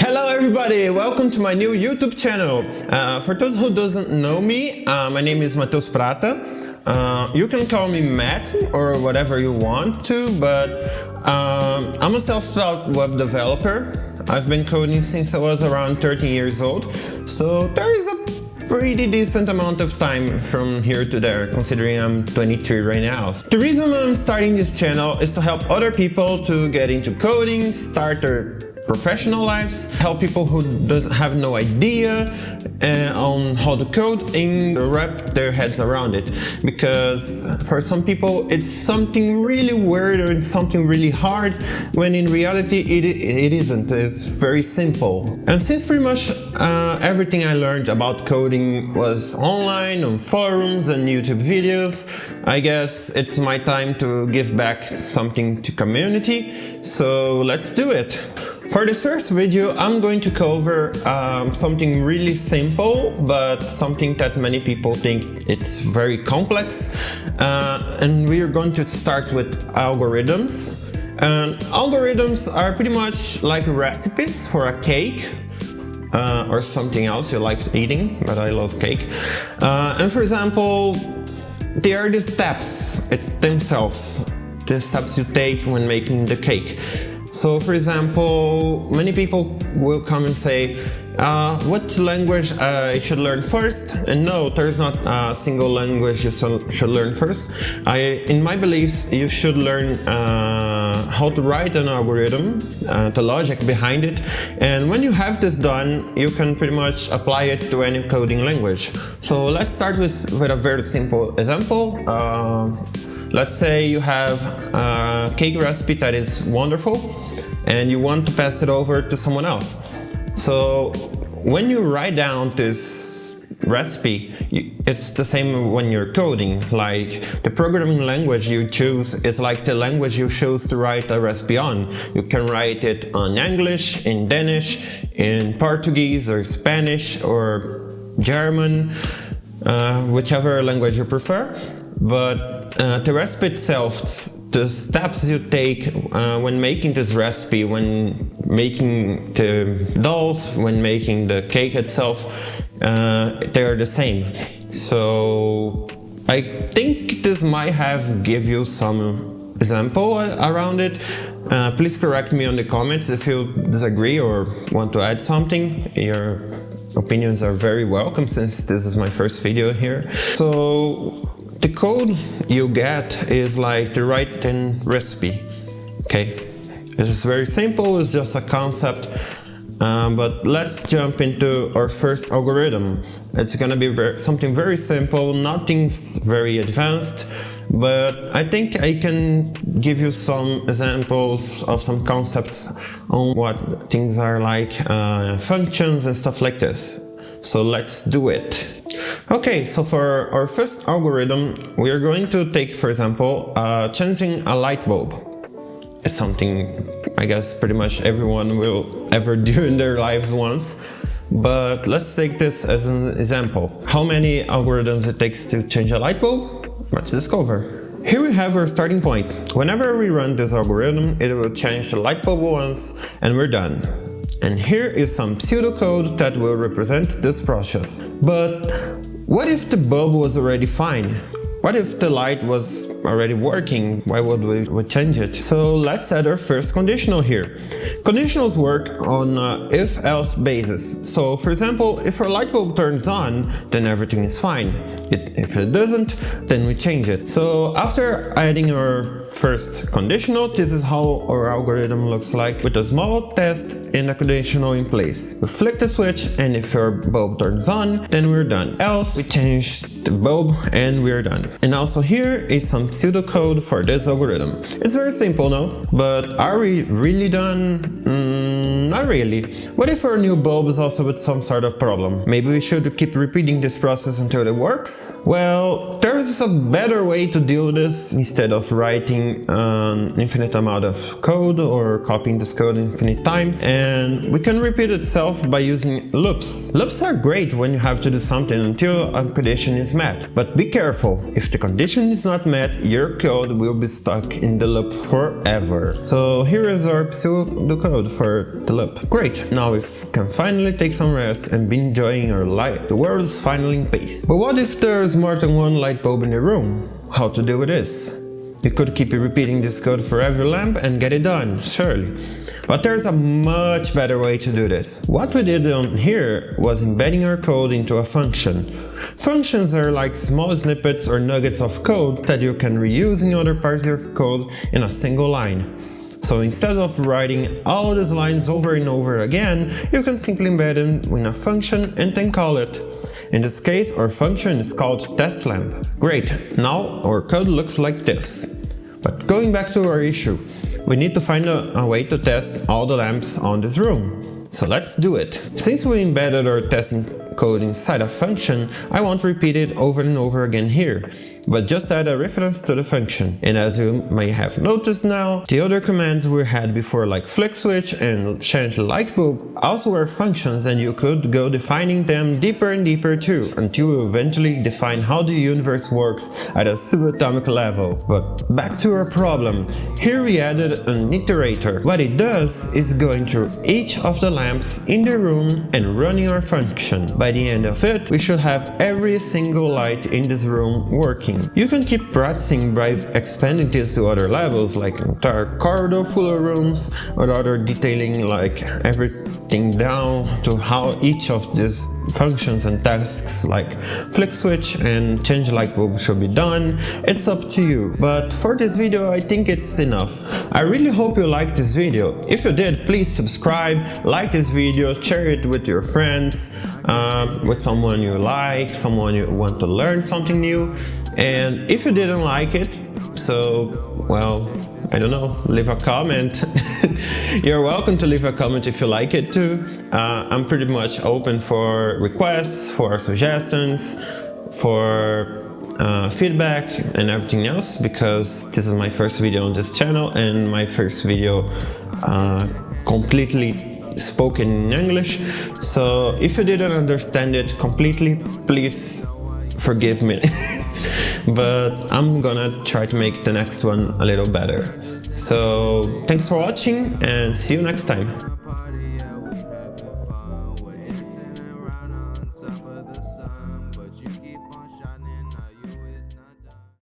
Hello everybody, welcome to my new YouTube channel. For those who doesn't know me, my name is Matheus Prata. You can call me Matt or whatever you want to, but I'm a self-taught web developer. I've been coding since I was around 13 years old, so there is a pretty decent amount of time from here to there, considering I'm 23 right now. The reason I'm starting this channel is to help other people to get into coding, start their professional lives, help people who doesn't have no idea on how to code and wrap their heads around it, because for some people it's something really weird or it's something really hard, when in reality it isn't. It's very simple. And since pretty much everything I learned about coding was online on forums and YouTube videos, I guess it's my time to give back something to community, so let's do it. For this first video, I'm going to cover something really simple, but something that many people think it's very complex. And we're going to start with algorithms. And algorithms are pretty much like recipes for a cake or something else you like eating, but I love cake. And for example, they are the steps, it's themselves, the steps you take when making the cake. So for example, many people will come and say, what language I should learn first? And no, there's not a single language you should learn first. In my beliefs, you should learn how to write an algorithm, the logic behind it. And when you have this done, you can pretty much apply it to any coding language. So let's start with a very simple example. Let's say you have a cake recipe that is wonderful and you want to pass it over to someone else. So when you write down this recipe, it's the same when you're coding. Like the programming language you choose is like the language you choose to write a recipe on. You can write it on English, in Danish, in Portuguese or Spanish or German, whichever language you prefer. But the recipe itself, the steps you take when making this recipe, when making the dough, when making the cake itself, they are the same. So I think this might have give you some example around it. Please correct me on the comments if you disagree or want to add something. Your opinions are very welcome since this is my first video here. So the code you get is like the written recipe, okay? This is very simple, it's just a concept, but let's jump into our first algorithm. It's gonna be something very simple, nothing very advanced, but I think I can give you some examples of some concepts on what things are like, functions and stuff like this. So let's do it. Okay, so for our first algorithm, we are going to take, for example, changing a light bulb. It's something I guess pretty much everyone will ever do in their lives once. But let's take this as an example. How many algorithms it takes to change a light bulb? Let's discover. Here we have our starting point. Whenever we run this algorithm, it will change the light bulb once and we're done. And here is some pseudocode that will represent this process. But what if the bulb was already fine? What if the light was already working? Why would we change it? So let's add our first conditional here. Conditionals work on if-else basis. So for example, if our light bulb turns on, then everything is fine. If it doesn't, then we change it. So after adding our first conditional, this is how our algorithm looks like, with a small test and a conditional in place. We flick the switch, and if our bulb turns on, then we're done. Else, we change the bulb and we're done. And also here is some pseudocode for this algorithm. It's very simple now, but are we really done? Not really. What if our new bulb is also with some sort of problem? Maybe we should keep repeating this process until it works? Well, there is a better way to deal with this. Instead of writing an infinite amount of code or copying this code infinite times, and we can repeat itself by using loops. Loops are great when you have to do something until a condition is met, but be careful. If the condition is not met, your code will be stuck in the loop forever. So here is our pseudocode for the loop. Great, now we can finally take some rest and be enjoying our life. The world is finally in peace. But what if there's more than one light bulb in the room? How to deal with this? You could keep repeating this code for every lamp and get it done, surely. But there's a much better way to do this. What we did on here was embedding our code into a function. Functions are like small snippets or nuggets of code that you can reuse in other parts of your code in a single line. So instead of writing all these lines over and over again, you can simply embed them in a function and then call it. In this case, our function is called testLamp. Great, now our code looks like this. But going back to our issue, we need to find a way to test all the lamps on this room. So let's do it. Since we embedded our testing code inside a function, I won't repeat it over and over again here, but just add a reference to the function. And as you may have noticed now, the other commands we had before, like flick switch and change light bulb, also were functions, and you could go defining them deeper and deeper too, until you eventually define how the universe works at a subatomic level. But back to our problem. Here we added an iterator. What it does is going through each of the lamps in the room and running our function. By the end of it, we should have every single light in this room working. You can keep practicing by expanding this to other levels, like entire corridor full of rooms, or other detailing like everything down to how each of these functions and tasks like flick switch and change light bulb should be done. It's up to you, but for this video I think it's enough. I really hope you liked this video. If you did, please subscribe, like this video, share it with your friends, with someone you like, someone you want to learn something new. And if you didn't like it, so, well, I don't know, leave a comment. You're welcome to leave a comment if you like it too. I'm pretty much open for requests, for suggestions, for feedback and everything else, because this is my first video on this channel and my first video completely spoken in English. So if you didn't understand it completely, please forgive me. But I'm gonna try to make the next one a little better. So thanks for watching and see you next time.